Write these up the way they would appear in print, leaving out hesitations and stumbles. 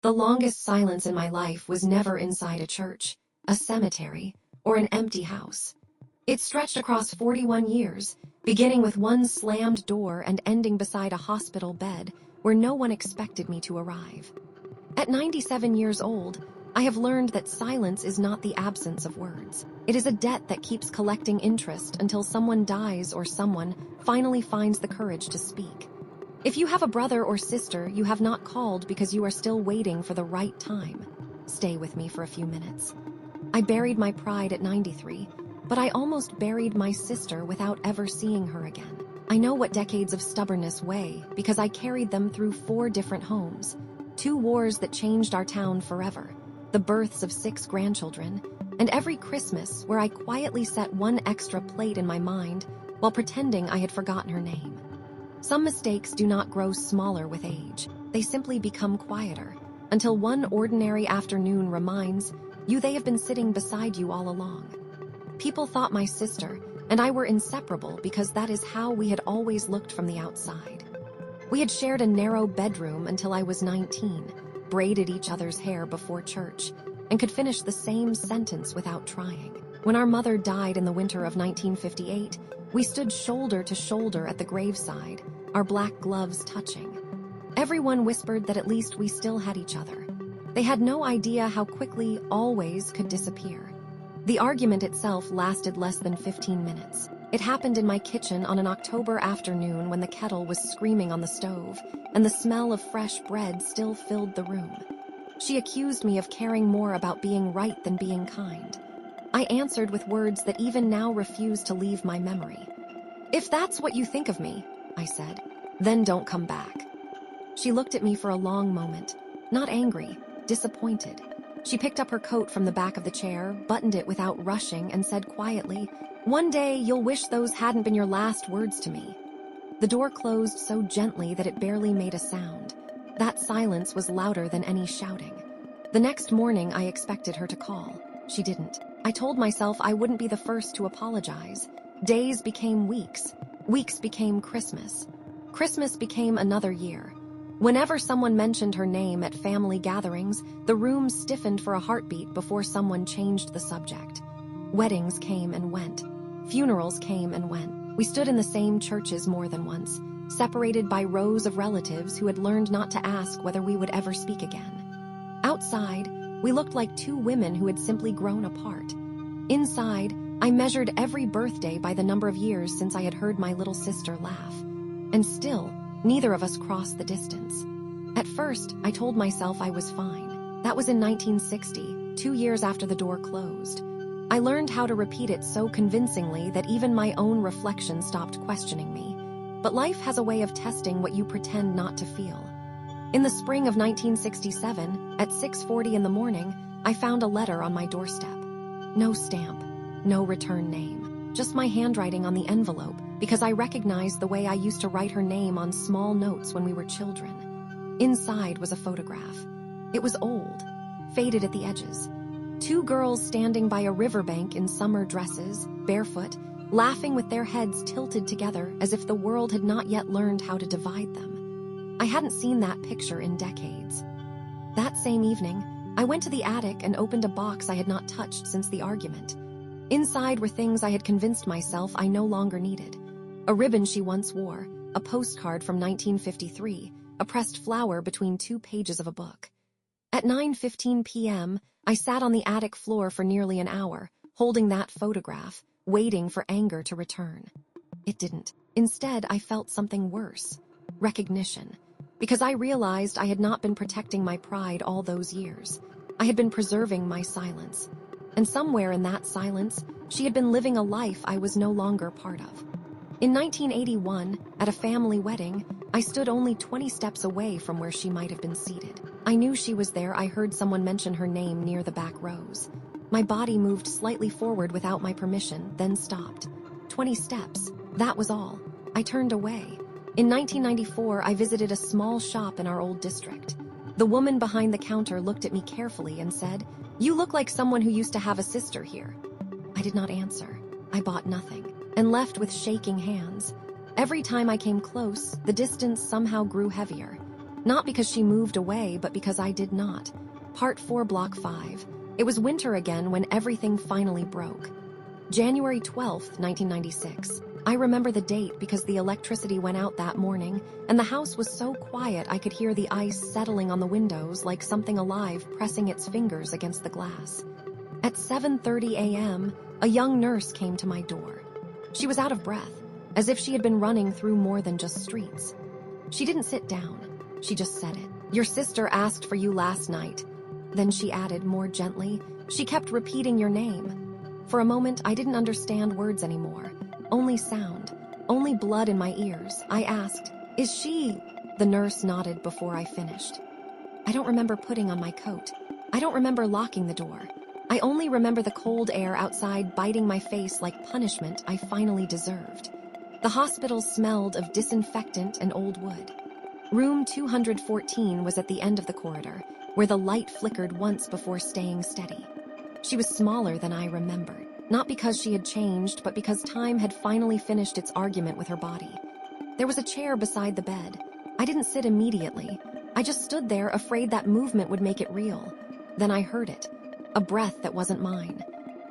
The longest silence in my life was never inside a church, a cemetery, or an empty house. It stretched across 41 years, beginning with one slammed door and ending beside a hospital bed where no one expected me to arrive. At 97 years old, I have learned that silence is not the absence of words. It is a debt that keeps collecting interest until someone dies or someone finally finds the courage to speak. If you have a brother or sister you have not called because you are still waiting for the right time, stay with me for a few minutes. I buried my pride at 93, but I almost buried my sister without ever seeing her again. I know what decades of stubbornness weigh because I carried them through 4 different homes, 2 wars that changed our town forever, the births of 6 grandchildren, and every Christmas where I quietly set one extra plate in my mind while pretending I had forgotten her name. Some mistakes do not grow smaller with age. They simply become quieter, until one ordinary afternoon reminds you they have been sitting beside you all along. People thought my sister and I were inseparable because that is how we had always looked from the outside. We had shared a narrow bedroom until I was 19, braided each other's hair before church, and could finish the same sentence without trying. When our mother died in the winter of 1958, we stood shoulder to shoulder at the graveside, our black gloves touching. Everyone whispered that at least we still had each other. They had no idea how quickly always could disappear. The argument itself lasted less than 15 minutes. It happened in my kitchen on an October afternoon when the kettle was screaming on the stove, and the smell of fresh bread still filled the room. She accused me of caring more about being right than being kind. I answered with words that even now refuse to leave my memory. "If that's what you think of me," I said, "then don't come back." She looked at me for a long moment, not angry, disappointed. She picked up her coat from the back of the chair, buttoned it without rushing, and said quietly, "One day you'll wish those hadn't been your last words to me." The door closed so gently that it barely made a sound. That silence was louder than any shouting. The next morning I expected her to call. She didn't. I told myself I wouldn't be the first to apologize. Days became weeks. Weeks became Christmas. Christmas became another year. Whenever someone mentioned her name at family gatherings, the room stiffened for a heartbeat before someone changed the subject. Weddings came and went. Funerals came and went. We stood in the same churches more than once, separated by rows of relatives who had learned not to ask whether we would ever speak again. Outside, we looked like 2 women who had simply grown apart. Inside, I measured every birthday by the number of years since I had heard my little sister laugh. And still, neither of us crossed the distance. At first, I told myself I was fine. That was in 1960, 2 years after the door closed. I learned how to repeat it so convincingly that even my own reflection stopped questioning me. But life has a way of testing what you pretend not to feel. In the spring of 1967, at 6:40 in the morning, I found a letter on my doorstep. No stamp, no return name, just my handwriting on the envelope, because I recognized the way I used to write her name on small notes when we were children. Inside was a photograph. It was old, faded at the edges. 2 girls standing by a riverbank in summer dresses, barefoot, laughing with their heads tilted together as if the world had not yet learned how to divide them. I hadn't seen that picture in decades. That same evening, I went to the attic and opened a box I had not touched since the argument. Inside were things I had convinced myself I no longer needed. A ribbon she once wore, a postcard from 1953, a pressed flower between 2 pages of a book. At 9:15 p.m., I sat on the attic floor for nearly an hour, holding that photograph, waiting for anger to return. It didn't. Instead, I felt something worse. Recognition. Because I realized I had not been protecting my pride all those years. I had been preserving my silence. And somewhere in that silence, she had been living a life I was no longer part of. In 1981, at a family wedding, I stood only 20 steps away from where she might have been seated. I knew she was there. I heard someone mention her name near the back rows. My body moved slightly forward without my permission, then stopped. 20 steps, that was all. I turned away. In 1994, I visited a small shop in our old district. The woman behind the counter looked at me carefully and said, "You look like someone who used to have a sister here." I did not answer. I bought nothing, and left with shaking hands. Every time I came close, the distance somehow grew heavier. Not because she moved away, but because I did not. Part 4, Block 5. It was winter again when everything finally broke. January 12th, 1996. I remember the date because the electricity went out that morning, and the house was so quiet I could hear the ice settling on the windows like something alive pressing its fingers against the glass. At 7:30 a.m., a young nurse came to my door. She was out of breath, as if she had been running through more than just streets. She didn't sit down. She just said it. "Your sister asked for you last night." Then she added more gently, "She kept repeating your name." For a moment, I didn't understand words anymore. Only sound. Only blood in my ears. I asked, "Is she?" The nurse nodded before I finished. I don't remember putting on my coat. I don't remember locking the door. I only remember the cold air outside biting my face like punishment I finally deserved. The hospital smelled of disinfectant and old wood. Room 214 was at the end of the corridor, where the light flickered once before staying steady. She was smaller than I remembered, not because she had changed, but because time had finally finished its argument with her body. There was a chair beside the bed. I didn't sit immediately. I just stood there, afraid that movement would make it real. Then I heard it, a breath that wasn't mine.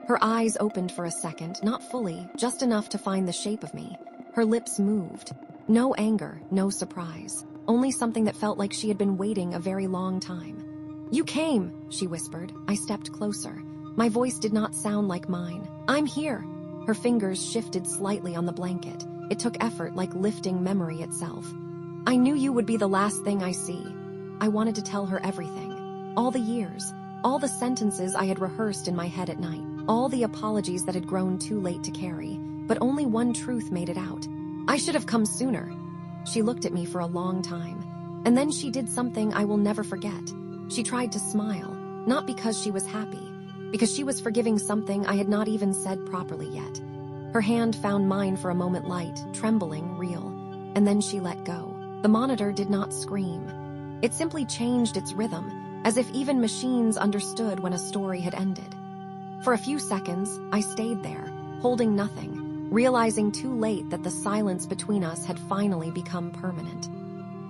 Her eyes opened for a second, not fully, just enough to find the shape of me. Her lips moved. No anger, no surprise. Only something that felt like she had been waiting a very long time. "You came," she whispered. I stepped closer. My voice did not sound like mine. "I'm here." Her fingers shifted slightly on the blanket. It took effort, like lifting memory itself. "I knew you would be the last thing I see." I wanted to tell her everything. All the years, all the sentences I had rehearsed in my head at night, all the apologies that had grown too late to carry, but only one truth made it out. "I should have come sooner." She looked at me for a long time, and then she did something I will never forget. She tried to smile, not because she was happy, because she was forgiving something I had not even said properly yet. Her hand found mine for a moment, light, trembling, real, and then she let go. The monitor did not scream. It simply changed its rhythm, as if even machines understood when a story had ended. For a few seconds, I stayed there, holding nothing, realizing too late that the silence between us had finally become permanent.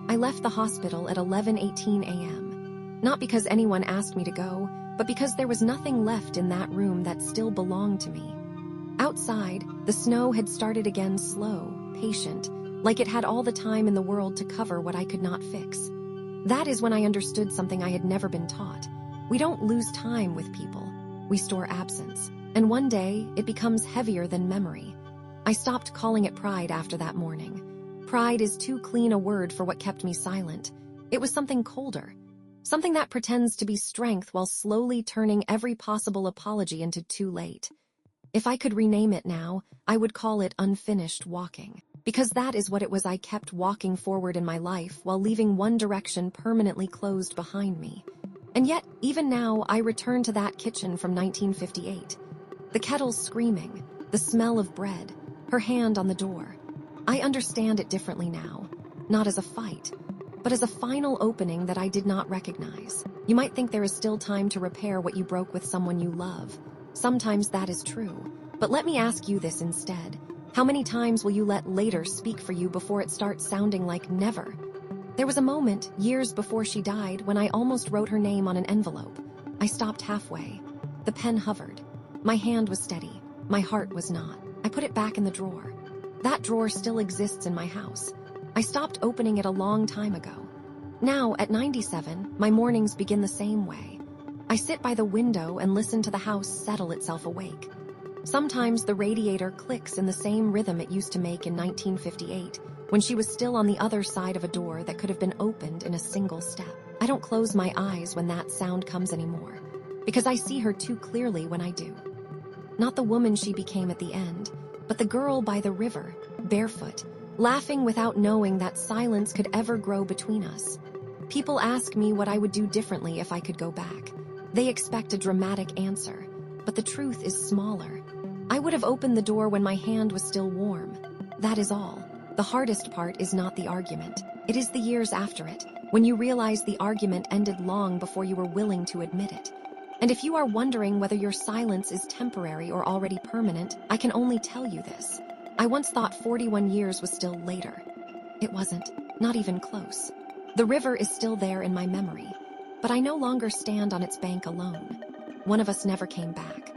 I left the hospital at 11:18 a.m., not because anyone asked me to go, but because there was nothing left in that room that still belonged to me. Outside, the snow had started again, slow, patient, like it had all the time in the world to cover what I could not fix. That is when I understood something I had never been taught. We don't lose time with people. We store absence. And one day, it becomes heavier than memory. I stopped calling it pride after that morning. Pride is too clean a word for what kept me silent. It was something colder. Something that pretends to be strength while slowly turning every possible apology into too late. If I could rename it now, I would call it unfinished walking. Because that is what it was. I kept walking forward in my life while leaving one direction permanently closed behind me. And yet, even now, I return to that kitchen from 1958. The kettle screaming, the smell of bread, her hand on the door. I understand it differently now, not as a fight, but as a final opening that I did not recognize. You might think there is still time to repair what you broke with someone you love. Sometimes that is true, but let me ask you this instead. How many times will you let later speak for you before it starts sounding like never? There was a moment, years before she died, when I almost wrote her name on an envelope. I stopped halfway. The pen hovered. My hand was steady. My heart was not. I put it back in the drawer. That drawer still exists in my house. I stopped opening it a long time ago. Now, at 97, my mornings begin the same way. I sit by the window and listen to the house settle itself awake. Sometimes the radiator clicks in the same rhythm it used to make in 1958, when she was still on the other side of a door that could have been opened in a single step. I don't close my eyes when that sound comes anymore, because I see her too clearly when I do. Not the woman she became at the end, but the girl by the river, barefoot, laughing without knowing that silence could ever grow between us. People ask me what I would do differently if I could go back. They expect a dramatic answer, but the truth is smaller. I would have opened the door when my hand was still warm. That is all. The hardest part is not the argument. It is the years after it, when you realize the argument ended long before you were willing to admit it. And if you are wondering whether your silence is temporary or already permanent, I can only tell you this. I once thought 41 years was still later. It wasn't, not even close. The river is still there in my memory, but I no longer stand on its bank alone. One of us never came back.